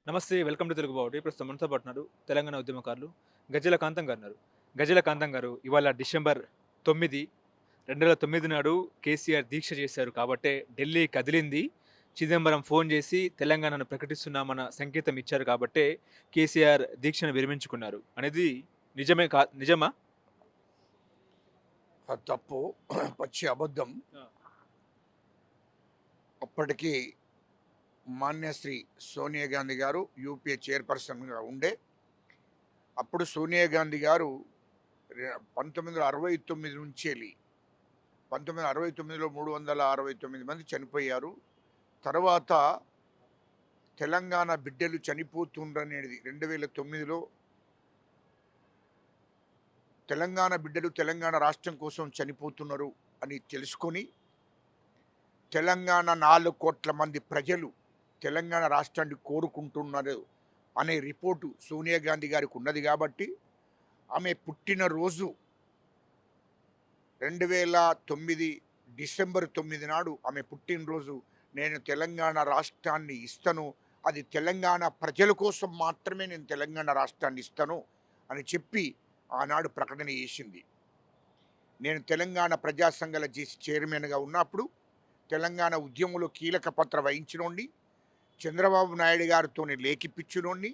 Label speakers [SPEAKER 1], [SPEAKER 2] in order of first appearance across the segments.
[SPEAKER 1] నమస్తే. Welcome to Telugu Bavuti. ప్రస్తుతం మనతో పాటు ఉన్నారు తెలంగాణ ఉద్యమకారులు గజ్జెల కాంతం గారు ఉన్నారు. గజ్జెల కాంతం గారు ఇవాళ డిసెంబర్ 9, 2009 నాడు కేసీఆర్ దీక్ష చేశారు కాబట్టే ఢిల్లీ కదిలింది. చిదంబరం ఫోన్ చేసి తెలంగాణను ప్రకటిస్తున్నామన్న సంకేతం ఇచ్చారు కాబట్టే కేసీఆర్ దీక్షను విరమించుకున్నారు అనేది నిజమా?
[SPEAKER 2] అది తప్పు. పచ్చి అబద్ధం.
[SPEAKER 1] ఆ!
[SPEAKER 2] అప్పటికి మాన్యశ్రీ సోనియా గాంధీ గారు యూపీఏ చైర్పర్సన్గా ఉండే. అప్పుడు సోనియా గాంధీ గారు 1969 నుంచి వెళ్ళి 1969లో 369 మంది చనిపోయారు. తర్వాత తెలంగాణ బిడ్డలు చనిపోతుండ్రనేది 2009లో తెలంగాణ బిడ్డలు తెలంగాణ రాష్ట్రం కోసం చనిపోతున్నారు అని తెలుసుకొని తెలంగాణ 4 కోట్ల మంది ప్రజలు తెలంగాణ రాష్ట్రాన్ని కోరుకుంటున్నారు అనే రిపోర్టు సోనియా గాంధీ గారికి ఉన్నది కాబట్టి ఆమె పుట్టినరోజు 2009 డిసెంబర్ 9 నాడు ఆమె పుట్టినరోజు నేను తెలంగాణ రాష్ట్రాన్ని ఇస్తాను, అది తెలంగాణ ప్రజల కోసం మాత్రమే నేను తెలంగాణ రాష్ట్రాన్ని ఇస్తాను అని చెప్పి ఆనాడు ప్రకటన చేసింది. నేను తెలంగాణ ప్రజా సంఘాల చైర్మన్గా ఉన్నప్పుడు తెలంగాణ ఉద్యమంలో కీలక పాత్ర వహించినోడిని, చంద్రబాబు నాయుడు గారితో లేఖిపించినోడిని,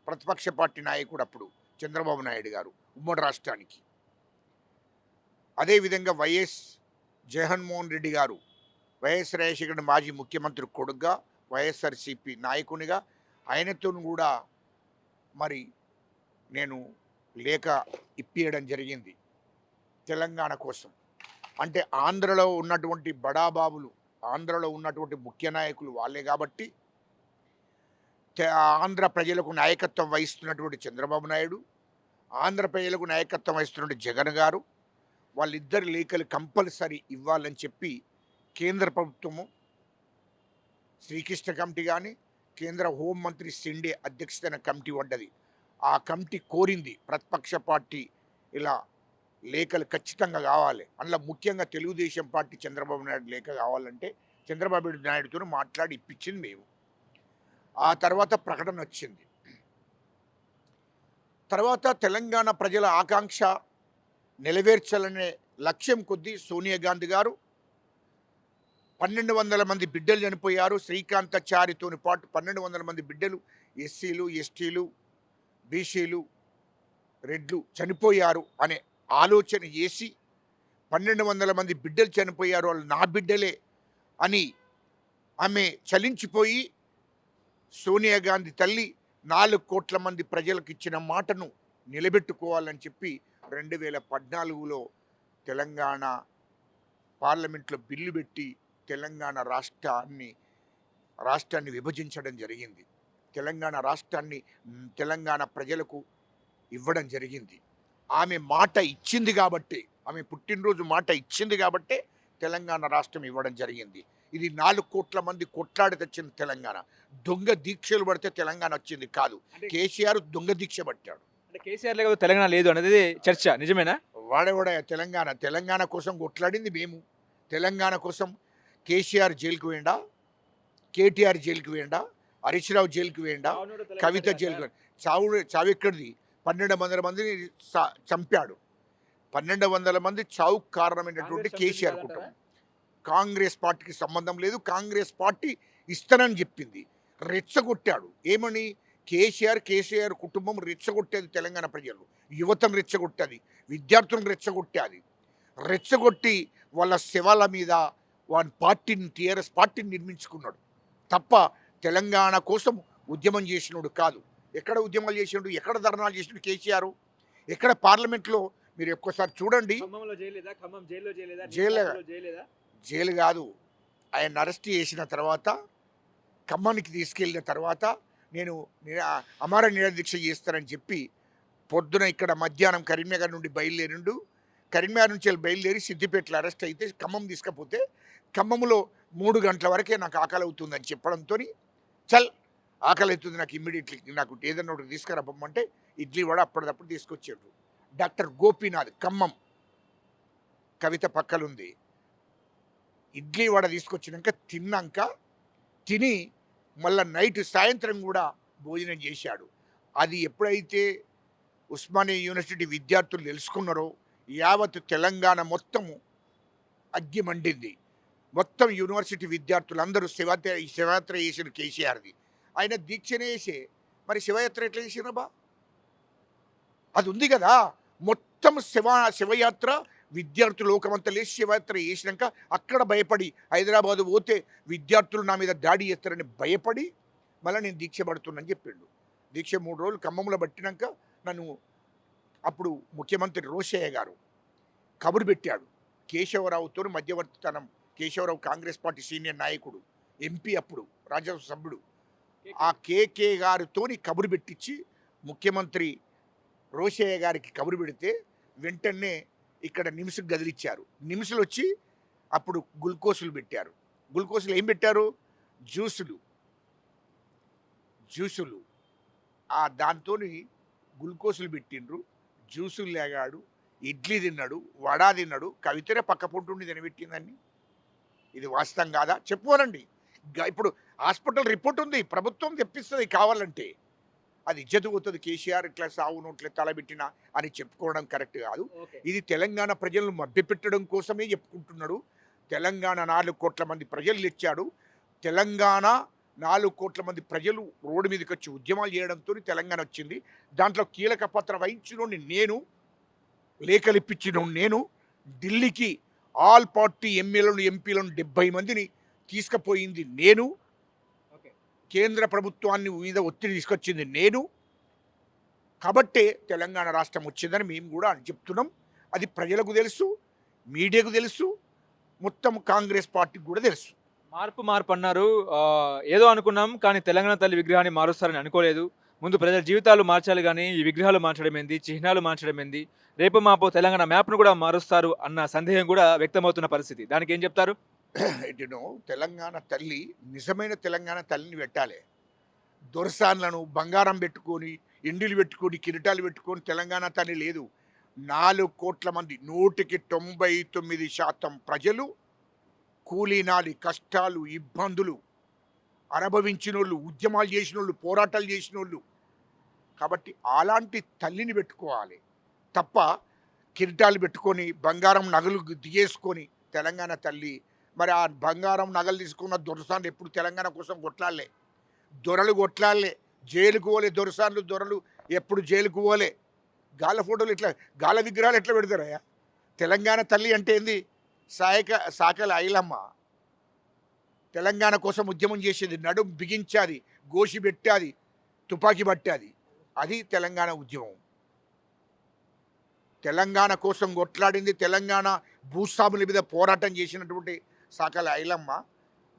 [SPEAKER 2] ప్రతిపక్ష పార్టీ నాయకుడు అప్పుడు చంద్రబాబు నాయుడు గారు ఉమ్మడి రాష్ట్రానికి. అదేవిధంగా వైఎస్ జగన్మోహన్ రెడ్డి గారు వైఎస్ రాజశేఖర మాజీ ముఖ్యమంత్రి కొడుగ్గా వైఎస్ఆర్సీపీ నాయకునిగా ఆయనతో కూడా మరి నేను లేఖ ఇప్పియడం జరిగింది తెలంగాణ కోసం. అంటే ఆంధ్రలో ఉన్నటువంటి బడాబాబులు, ఆంధ్రలో ఉన్నటువంటి ముఖ్య నాయకులు వాళ్ళే కాబట్టి ఆంధ్ర ప్రజలకు నాయకత్వం వహిస్తున్నటువంటి చంద్రబాబు నాయుడు, ఆంధ్ర ప్రజలకు నాయకత్వం వహిస్తున్నటువంటి జగన్ గారు, వాళ్ళిద్దరి లేఖలు కంపల్సరీ ఇవ్వాలని చెప్పి కేంద్ర ప్రభుత్వము శ్రీకృష్ణ కమిటీ కానీ కేంద్ర హోంమంత్రి సిండే అధ్యక్షతన కమిటీ పడ్డది. ఆ కమిటీ కోరింది ప్రతిపక్ష పార్టీ ఇలా లేఖలు ఖచ్చితంగా కావాలి, అందులో ముఖ్యంగా తెలుగుదేశం పార్టీ చంద్రబాబు నాయుడు లేఖ కావాలంటే చంద్రబాబు నాయుడుతో మాట్లాడి ఇప్పించింది మేము. ఆ తర్వాత ప్రకటన వచ్చింది. తర్వాత తెలంగాణ ప్రజల ఆకాంక్ష నెరవేర్చాలనే లక్ష్యం కొద్దీ సోనియా గాంధీ గారు 1200 మంది బిడ్డలు చనిపోయారు. శ్రీకాంతాచారితో పాటు 1200 మంది బిడ్డలు, ఎస్సీలు, ఎస్టీలు, బీసీలు, రెడ్లు చనిపోయారు అనే ఆలోచన చేసి 1200 మంది బిడ్డలు చనిపోయారు, వాళ్ళు నా బిడ్డలే అని ఆమె చలించిపోయి సోనియా గాంధీ తల్లి 4 కోట్ల మంది ప్రజలకు ఇచ్చిన మాటను నిలబెట్టుకోవాలని చెప్పి 2014లో తెలంగాణ పార్లమెంట్లో బిల్లు పెట్టి తెలంగాణ రాష్ట్రాన్ని విభజించడం జరిగింది. తెలంగాణ రాష్ట్రాన్ని తెలంగాణ ప్రజలకు ఇవ్వడం జరిగింది. ఆమె మాట ఇచ్చింది కాబట్టి, ఆమె పుట్టినరోజు మాట ఇచ్చింది కాబట్టే తెలంగాణ రాష్ట్రం ఇవ్వడం జరిగింది. ఇది 4 కోట్ల మంది కొట్లాడి తెచ్చిన తెలంగాణ. దొంగ దీక్షలు పడితే తెలంగాణ వచ్చింది కాదు. కేసీఆర్ దొంగ దీక్ష పట్టాడు.
[SPEAKER 1] అంటే కేసీఆర్ లేకపోతే తెలంగాణ లేదు అనేది చర్చ నిజమేనా?
[SPEAKER 2] వాడేవాడ తెలంగాణ కోసం కొట్లాడింది మేము. తెలంగాణ కోసం కేసీఆర్ జైలుకు వేయండా, కేటీఆర్ జైలుకు వేయండా, హరీష్ రావు జైలుకు వేయండా, కవిత జైలుకు చావు ఎక్కడిది? 1200 మందిని చంపాడు. 1200 మంది చావుకు కారణమైనటువంటి కేసీఆర్ కుటుంబం. కాంగ్రెస్ పార్టీకి సంబంధం లేదు. కాంగ్రెస్ పార్టీ ఇస్తానని చెప్పింది, రెచ్చగొట్టాడు. ఏమని? కేసీఆర్ కుటుంబం రెచ్చగొట్టేది తెలంగాణ ప్రజలు, యువతను రెచ్చగొట్టేది, విద్యార్థులను రెచ్చగొట్టేది. రెచ్చగొట్టి వాళ్ళ శవాల మీద వాని పార్టీని, టీఆర్ఎస్ పార్టీని నిర్మించుకున్నాడు తప్ప తెలంగాణ కోసం ఉద్యమం చేసినాడు కాదు. ఎక్కడ ఉద్యమాలు చేసినాడు, ఎక్కడ ధర్నాలు చేసినాడు కేసీఆర్? ఎక్కడ పార్లమెంట్లో మీరు ఒక్కసారి చూడండి. జైలు కాదు, ఆయన అరెస్ట్ చేసిన తర్వాత ఖమ్మానికి తీసుకెళ్ళిన తర్వాత నేను అమర నిరాదీక్ష చేస్తానని చెప్పి పొద్దున ఇక్కడ మధ్యాహ్నం కరీంనగర్ నుండి బయలుదేరిండు. కరీంనగర్ నుంచి బయలుదేరి సిద్దిపేటలో అరెస్ట్ అయితే ఖమ్మం తీసుకపోతే ఖమ్మంలో 3 గంటల వరకే నాకు ఆకలి అవుతుందని చెప్పడంతో చల్ ఆకలి అవుతుంది నాకు, ఇమ్మీడియట్లీ నాకు ఏదన్నా ఒకటి తీసుకురాబమ్మంటే ఇడ్లీ వడ అప్పటిదప్పుడు తీసుకొచ్చాడు. డాక్టర్ గోపీనాథ్ ఖమ్మం, కవిత పక్కలుంది. ఇడ్లీ వడ తీసుకొచ్చినాక తిని మళ్ళీ నైట్ సాయంత్రం కూడా భోజనం చేశాడు. అది ఎప్పుడైతే ఉస్మానియా యూనివర్సిటీ విద్యార్థులు తెలుసుకున్నారో యావత్ తెలంగాణ మొత్తము అగ్గి మండింది. మొత్తం యూనివర్సిటీ విద్యార్థులందరూ శివయాత్ర చేసిన కేసీఆర్ది. ఆయన దీక్షనే చేసే మరి శివయాత్ర ఎట్లా చేసినబా? అది ఉంది కదా, మొత్తం శివయాత్ర విద్యార్థులు లోకమంతా లేచి శివయాత్ర చేసినాక అక్కడ భయపడి హైదరాబాదు పోతే విద్యార్థులు నా మీద దాడి చేస్తారని భయపడి మళ్ళీ నేను దీక్ష పడుతున్నానని చెప్పిండు. దీక్ష 3 రోజులు ఖమ్మంలో పట్టినాక నన్ను అప్పుడు ముఖ్యమంత్రి రోషయ్య గారు కబురు పెట్టాడు. కేశవరావుతో మధ్యవర్తితనం, కేశవరావు కాంగ్రెస్ పార్టీ సీనియర్ నాయకుడు, ఎంపీ, అప్పుడు రాజ్యసభ సభ్యుడు, ఆ కేకే గారితోని కబురు పెట్టించి ముఖ్యమంత్రి రోషయ్య గారికి కబురు పెడితే వెంటనే ఇక్కడ నిమ్స్కి గదిలిచ్చారు. నిమ్స్లు వచ్చి అప్పుడు గ్లూకోజులు పెట్టారు. గ్లూకోజులు ఏం పెట్టారు? జ్యూసులు. ఆ దాంతో గ్లూకోజులు పెట్టిండ్రు. జ్యూసులు లేగాడు, ఇడ్లీ తిన్నాడు, వడా తిన్నాడు. కవితనే పక్క పొంటుండి తినబెట్టిందండి. ఇది వాస్తవం కాదా? చెప్పుకోనండి. ఇప్పుడు హాస్పిటల్ రిపోర్ట్ ఉంది, ప్రభుత్వం తెప్పిస్తుంది కావాలంటే. అది ఇజ్జతు పోతుంది. కేసీఆర్ ఇట్లా సావు నోట్లే తలబెట్టినా అని చెప్పుకోవడం కరెక్ట్ కాదు. ఇది తెలంగాణ ప్రజలను మభ్యపెట్టడం కోసమే చెప్పుకుంటున్నాడు. తెలంగాణ 4 కోట్ల మంది ప్రజలు ఇచ్చాడు. తెలంగాణ 4 కోట్ల మంది ప్రజలు రోడ్డు మీదకి వచ్చి ఉద్యమాలు చేయడంతో తెలంగాణ వచ్చింది. దాంట్లో కీలక పాత్ర వహించినోడిని నేను, లేఖలు ఇప్పించినోడిని నేను. ఢిల్లీకి ఆల్ పార్టీ ఎమ్మెల్యేలను, ఎంపీలను 70 మందిని తీసుకుపోయింది నేను. కేంద్ర ప్రభుత్వాన్ని మీద ఒత్తిడి తీసుకొచ్చింది నేను. కాబట్టే తెలంగాణ రాష్ట్రం వచ్చిందని మేము కూడా చెప్తున్నాం. అది ప్రజలకు తెలుసు, మీడియాకు తెలుసు, మొత్తం కాంగ్రెస్ పార్టీకి కూడా తెలుసు.
[SPEAKER 1] మార్పు అన్నారు. ఏదో అనుకున్నాం, కానీ తెలంగాణ తల్లి విగ్రహాన్ని మారుస్తారని అనుకోలేదు. ముందు ప్రజల జీవితాలు మార్చాలి, కానీ ఈ విగ్రహాలు మార్చడం ఏంది, చిహ్నాలు మార్చడం ఏంది, రేపు మాపో తెలంగాణ మ్యాప్ను కూడా మారుస్తారు అన్న సందేహం కూడా వ్యక్తమవుతున్న పరిస్థితి. దానికి ఏం చెప్తారు?
[SPEAKER 2] తెలంగాణ తల్లి, నిజమైన తెలంగాణ తల్లిని పెట్టాలి. దొరసాన్లను బంగారం పెట్టుకొని, ఎండిలు పెట్టుకొని, కిరీటాలు పెట్టుకొని తెలంగాణ తల్లి లేదు. 4 కోట్ల మంది, 99% ప్రజలు కూలీనాలి, కష్టాలు, ఇబ్బందులు అనుభవించిన వాళ్ళు, ఉద్యమాలు చేసిన వాళ్ళు, పోరాటాలు చేసిన వాళ్ళు. కాబట్టి అలాంటి తల్లిని పెట్టుకోవాలి తప్ప కిరీటాలు పెట్టుకొని బంగారం నగలు దిగేసుకొని తెలంగాణ తల్లి. మరి ఆ బంగారం నగలు తీసుకున్న దొరసాన్లు ఎప్పుడు తెలంగాణ కోసం కొట్లాడలే. దొరలు కొట్లాడలే, జైలుకు పోలే. దొరలు ఎప్పుడు జైలుకు పోలే. గాల ఫోటోలు ఇట్లా, గాల విగ్రహాలు ఎట్లా పెడతారయ్యా? తెలంగాణ తల్లి అంటే ఏంది? సాకల ఐలమ్మ తెలంగాణ కోసం ఉద్యమం చేసేది, నడుం బిగించాది, గోషి పెట్టాది, తుపాకీ పట్టాది. అది తెలంగాణ ఉద్యమం. తెలంగాణ కోసం కొట్లాడింది, తెలంగాణ భూస్వాముల మీద పోరాటం చేసినటువంటి సాకల ఐలమ్మ.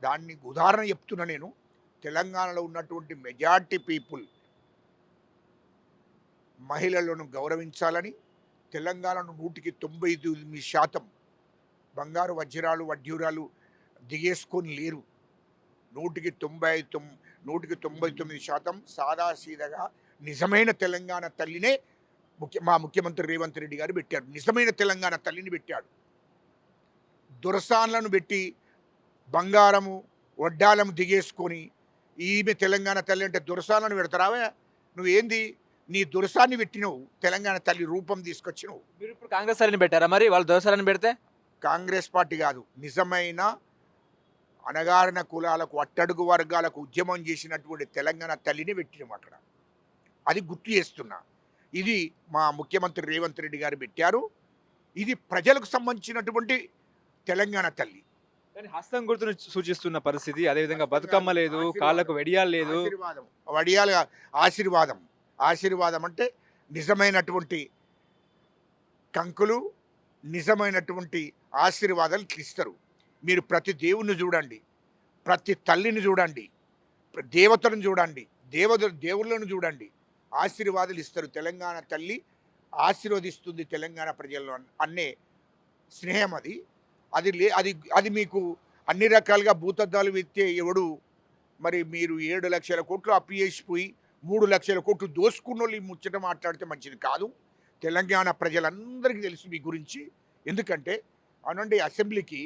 [SPEAKER 2] దాన్ని ఉదాహరణ చెప్తున్నా నేను. తెలంగాణలో ఉన్నటువంటి మెజార్టీ పీపుల్ మహిళలను గౌరవించాలని, తెలంగాణను 99% బంగారు వజ్రాలు వడ్యూరాలు దిగేసుకొని లేరు. 99% సాదాసీదగా నిజమైన తెలంగాణ తల్లినే మా ముఖ్యమంత్రి రేవంత్ రెడ్డి గారు పెట్టారు. నిజమైన తెలంగాణ తల్లిని పెట్టాడు. దొరసాన్లను పెట్టి బంగారము వడ్డాలము దిగేసుకొని ఈమె తెలంగాణ తల్లి అంటే దొరసాన్లను పెడతారావే? నువ్వేంది? నీ దొరసాన్ని పెట్టినవు, తెలంగాణ తల్లి రూపం తీసుకొచ్చినవు.
[SPEAKER 1] మీరు ఇప్పుడు కాంగ్రెస్ సార్ని పెట్టారా? మరి వాళ్ళు దోసాలని పెడితే
[SPEAKER 2] కాంగ్రెస్ పార్టీ కాదు, నిజమైన అణగారిన కులాలకు, అట్టడుగు వర్గాలకు ఉద్యమం చేసినటువంటి తెలంగాణ తల్లిని పెట్టినాం అక్కడ. అది గుర్తు చేస్తున్నా. ఇది మా ముఖ్యమంత్రి రేవంత్ రెడ్డి గారు పెట్టారు. ఇది ప్రజలకు సంబంధించినటువంటి తెలంగాణ తల్లి.
[SPEAKER 1] కానీ హస్తం గుర్తును సూచిస్తున్న పరిస్థితి. అదేవిధంగా బతుకమ్మ లేదు, కాళ్ళకు వెడియాలు లేదు. ఆశీర్వాదం అంటే నిజమైనటువంటి కంకులు, నిజమైనటువంటి ఆశీర్వాదాలు ఇస్తారు. మీరు ప్రతి దేవుణ్ణి చూడండి, ప్రతి తల్లిని చూడండి, దేవతలను చూడండి, దేవుళ్ళను చూడండి, ఆశీర్వాదాలు ఇస్తారు. తెలంగాణ తల్లి ఆశీర్వదిస్తుంది తెలంగాణ ప్రజలను అన్నే స్నేహం అది. అది మీకు అన్ని రకాలుగా భూతద్దాలు ఎత్తే ఎవడు. మరి మీరు 7 లక్షల కోట్లు అప్పు చేసిపోయి 3 లక్షల కోట్లు దోసుకున్న వాళ్ళు ఈ ముచ్చట మాట్లాడితే మంచిది కాదు. తెలంగాణ ప్రజలందరికీ తెలుసు మీ గురించి. ఎందుకంటే అనండి, అసెంబ్లీకి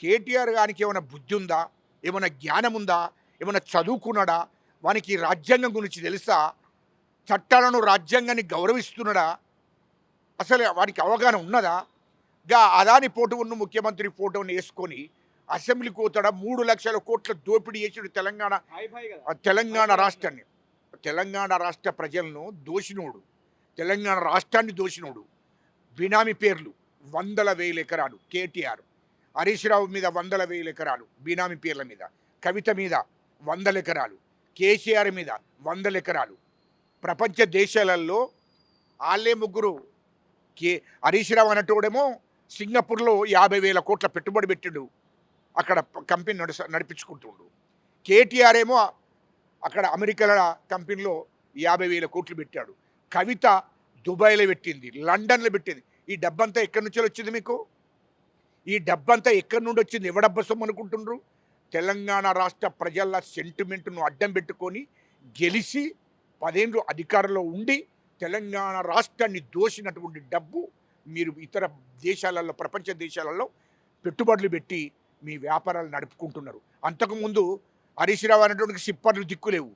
[SPEAKER 1] కేటీఆర్ గారికి ఏమైనా బుద్ధి ఉందా, ఏమైనా జ్ఞానం ఉందా, ఏమైనా చదువుకున్నాడా?
[SPEAKER 2] వానికి రాజ్యాంగం గురించి తెలుసా? చట్టాలను రాజ్యాంగాన్ని గౌరవిస్తున్నాడా? అసలు వాడికి అవగాహన ఉన్నదా? అదాని ఫోటో ఉన్న ముఖ్యమంత్రి ఫోటోని వేసుకొని అసెంబ్లీకి పోతాడా? 3,00,000 కోట్ల దోపిడీ చేసాడు తెలంగాణ రాష్ట్రాన్ని. తెలంగాణ రాష్ట్ర ప్రజలను దోషినోడు, తెలంగాణ రాష్ట్రాన్ని దోషినోడు. బినామీ పేర్లు 100,000 ఎకరాలు కేటీఆర్, హరీష్ రావు మీద 100,000 ఎకరాలు బినామీ పేర్ల మీద, కవిత మీద 100 ఎకరాలు, కేసీఆర్ మీద 100 ఎకరాలు. ప్రపంచ దేశాలలో వాళ్ళే ముగ్గురు. హరీష్ రావు అన్నటోడేమో సింగపూర్లో 50,000 కోట్ల పెట్టుబడి పెట్టిండు, అక్కడ కంపెనీ నడిపించుకుంటుండు. కేటీఆర్ ఏమో అక్కడ అమెరికాల కంపెనీలో 50,000 కోట్లు పెట్టాడు. కవిత దుబాయ్లో పెట్టింది, లండన్లో పెట్టింది. ఈ డబ్బంతా ఎక్కడి నుంచి వచ్చింది మీకు? ఈ డబ్బంతా ఎక్కడి నుండి వచ్చింది? ఎవడబ్బ సొమ్ము అనుకుంటుండ్రు? తెలంగాణ రాష్ట్ర ప్రజల సెంటిమెంట్ను అడ్డం పెట్టుకొని గెలిచి 10 ఏళ్ళు అధికారంలో ఉండి తెలంగాణ రాష్ట్రాన్ని దోసినటువంటి డబ్బు మీరు ఇతర దేశాలలో, ప్రపంచ దేశాలలో పెట్టుబడులు పెట్టి మీ వ్యాపారాలు నడుపుకుంటున్నారు. అంతకుముందు హరీష్ రావు అనేటువంటి సిప్పర్లు దిక్కులేవు,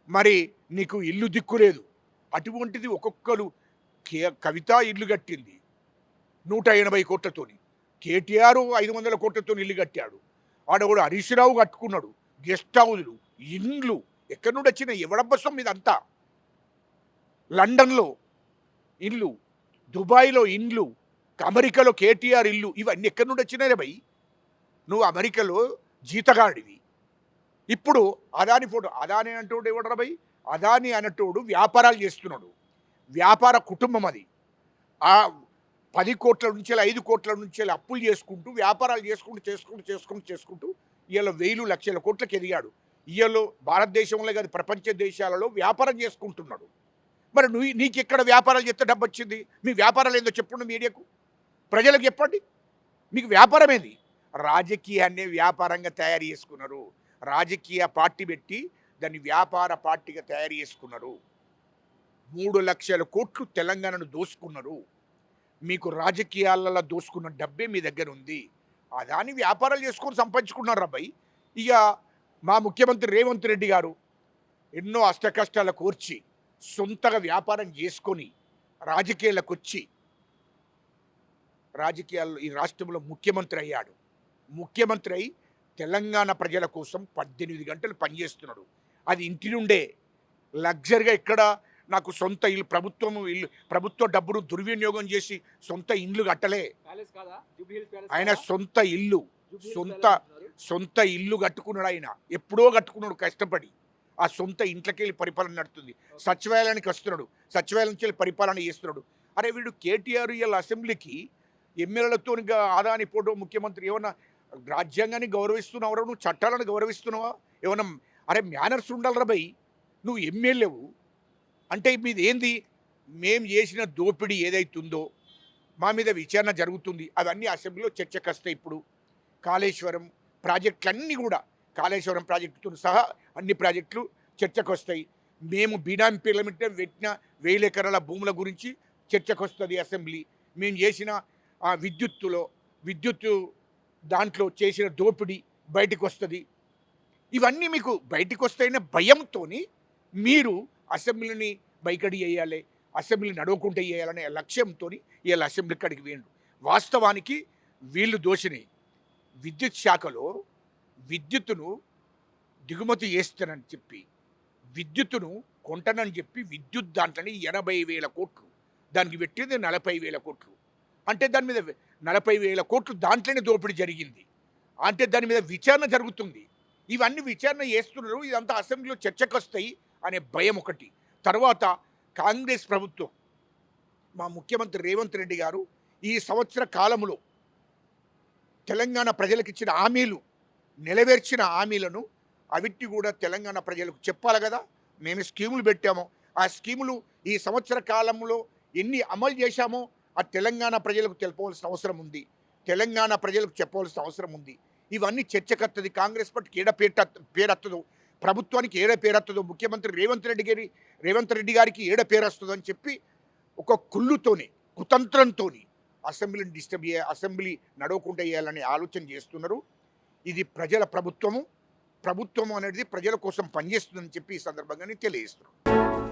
[SPEAKER 2] మరి నీకు ఇల్లు దిక్కులేదు. అటువంటిది ఒక్కొక్కరు కవిత ఇల్లు కట్టింది 180 కోట్లతోని, కేటీఆర్ 500 కోట్లతో ఇల్లు కట్టాడు. ఆడవాడు హరీష్ రావు కట్టుకున్నాడు గెస్ట్ హౌజులు, ఇండ్లు. ఎక్కడి నుండి వచ్చిన ఎవడబ్బసం ఇదంతా? లండన్లో ఇల్లు, దుబాయ్లో ఇండ్లు, అమెరికాలో కేటీఆర్ ఇల్లు. ఇవన్నీ ఎక్కడి నుండి వచ్చినారే భయ్? నువ్వు అమెరికాలో జీతగాడివి. ఇప్పుడు అదాని ఫోటో, అదాని అంటోడు ఎవడరా భయ్? అదాని అన్నటోడు వ్యాపారాలు చేస్తున్నాడు, వ్యాపార కుటుంబం అది. ఆ 10 కోట్ల నుంచి 5 కోట్ల నుంచి అప్పులు చేసుకుంటూ వ్యాపారాలు చేసుకుంటూ ఇవాళ 1,000 లక్షల కోట్లకు ఎదిగాడు. ఇవాళ భారతదేశంలో కాదు ప్రపంచ దేశాలలో వ్యాపారం చేసుకుంటున్నాడు. మరి నీకు ఎక్కడ వ్యాపారాలు చేస్తే డబ్బు వచ్చింది? మీ వ్యాపారాలు ఏందో చెప్పండి మీడియాకు, ప్రజలకు చెప్పండి. మీకు వ్యాపారం ఏంది? రాజకీయాన్ని వ్యాపారంగా తయారు చేసుకున్నారు. రాజకీయ పార్టీ పెట్టి దాన్ని వ్యాపార పార్టీగా తయారు చేసుకున్నారు. 3,00,000 కోట్లు తెలంగాణను దోసుకున్నారు. మీకు రాజకీయాలలో దోసుకున్న డబ్బే మీ దగ్గర ఉంది. అదాని వ్యాపారాలు చేసుకొని సంపాదించుకున్నారు అబ్బాయి. ఇక మా ముఖ్యమంత్రి రేవంత్ రెడ్డి గారు ఎన్నో అష్టకష్టాలు కోర్చి సొంతగా వ్యాపారం చేసుకొని రాజకీయాల్లో ఈ రాష్ట్రంలో ముఖ్యమంత్రి అయ్యాడు. ముఖ్యమంత్రి అయి తెలంగాణ ప్రజల కోసం 18 గంటలు పనిచేస్తున్నాడు. అది ఇంటి నుండే లగ్జరీగా. ఇక్కడ నాకు సొంత ఇల్లు, ప్రభుత్వ డబ్బును దుర్వినియోగం చేసి సొంత ఇల్లు కట్టలే. ఆయన సొంత ఇల్లు కట్టుకున్నాడు. ఆయన ఎప్పుడో కట్టుకున్నాడు కష్టపడి. ఆ సొంత ఇంట్లోకి వెళ్ళి పరిపాలన నడుతుంది. సచివాలయానికి వస్తున్నాడు, సచివాలయం నుంచి వెళ్ళి పరిపాలన చేస్తున్నాడు. అరే వీడు కేటీఆర్ ఇవాళ అసెంబ్లీకి ఎమ్మెల్యేలతో ఆదాని ఫోటో ముఖ్యమంత్రి ఏమన్నా రాజ్యాంగాన్ని గౌరవిస్తున్నావు? నువ్వు చట్టాలను గౌరవిస్తున్నావా? ఏమన్నా అరే మేనర్స్ ఉండాలరా భయ్. నువ్వు ఎమ్మెల్యేవు అంటే మీది ఏంది? మేం చేసిన దోపిడీ ఏదైతుందో మా మీద విచారణ జరుగుతుంది. అవన్నీ అసెంబ్లీలో చర్చకు వస్తాయి. ఇప్పుడు కాళేశ్వరం ప్రాజెక్టులన్నీ కూడా, కాళేశ్వరం ప్రాజెక్టుతో సహా అన్ని ప్రాజెక్టులు చర్చకు వస్తాయి. మేము బినామీ పేర్ల మీద పెట్టిన 1,000 ఎకరాల భూముల గురించి చర్చకు వస్తుంది అసెంబ్లీ. మేము చేసిన ఆ విద్యుత్తు దాంట్లో చేసిన దోపిడీ బయటకు వస్తుంది. ఇవన్నీ మీకు బయటకు వస్తాయనే భయంతో మీరు అసెంబ్లీని బైకడి చేయాలి, అసెంబ్లీ నడవకుండా చేయాలనే లక్ష్యంతో వీళ్ళ అసెంబ్లీ కాడికి వేయండు. వాస్తవానికి వీళ్ళు దోషిని విద్యుత్ శాఖలో విద్యుత్తును దిగుమతి చేస్తానని చెప్పి, విద్యుత్తును కొంటనని చెప్పి విద్యుత్ దాంట్లోని 80,000 కోట్లు, దానికి పెట్టింది 40,000 కోట్లు. అంటే దాని మీద 40,000 కోట్లు దాంట్లోనే దోపిడీ జరిగింది. అంటే దాని మీద విచారణ జరుగుతుంది. ఇవన్నీ విచారణ చేస్తున్నారు. ఇదంతా అసెంబ్లీలో చర్చకు వస్తాయి అనే భయం ఒకటి. తర్వాత కాంగ్రెస్ ప్రభుత్వం, మా ముఖ్యమంత్రి రేవంత్ రెడ్డి గారు ఈ సంవత్సర కాలంలో తెలంగాణ ప్రజలకు ఇచ్చిన హామీలు, నెరవేర్చిన హామీలను అవిటి కూడా తెలంగాణ ప్రజలకు చెప్పాలి కదా. మేము స్కీములు పెట్టామో ఆ స్కీములు ఈ సంవత్సర కాలంలో ఎన్ని అమలు చేశామో ఆ తెలంగాణ ప్రజలకు తెలపవలసిన అవసరం ఉంది, తెలంగాణ ప్రజలకు చెప్పవలసిన అవసరం ఉంది. ఇవన్నీ చర్చకత్తది. కాంగ్రెస్ పార్టీకి ఏడ పేరత్తదో, ప్రభుత్వానికి ఏడ పేరత్తదో, ముఖ్యమంత్రి రేవంత్ రెడ్డి గారికి ఏడ పేరొస్తుందో అని చెప్పి ఒక కుళ్ళుతోని, కుతంత్రంతో అసెంబ్లీని అసెంబ్లీ నడవకుండా చేయాలని ఆలోచన చేస్తున్నారు. ఇది ప్రజల ప్రభుత్వము. ప్రభుత్వం అనేది ప్రజల కోసం పనిచేస్తుందని చెప్పి ఈ సందర్భంగా నేను తెలియజేస్తున్నాను.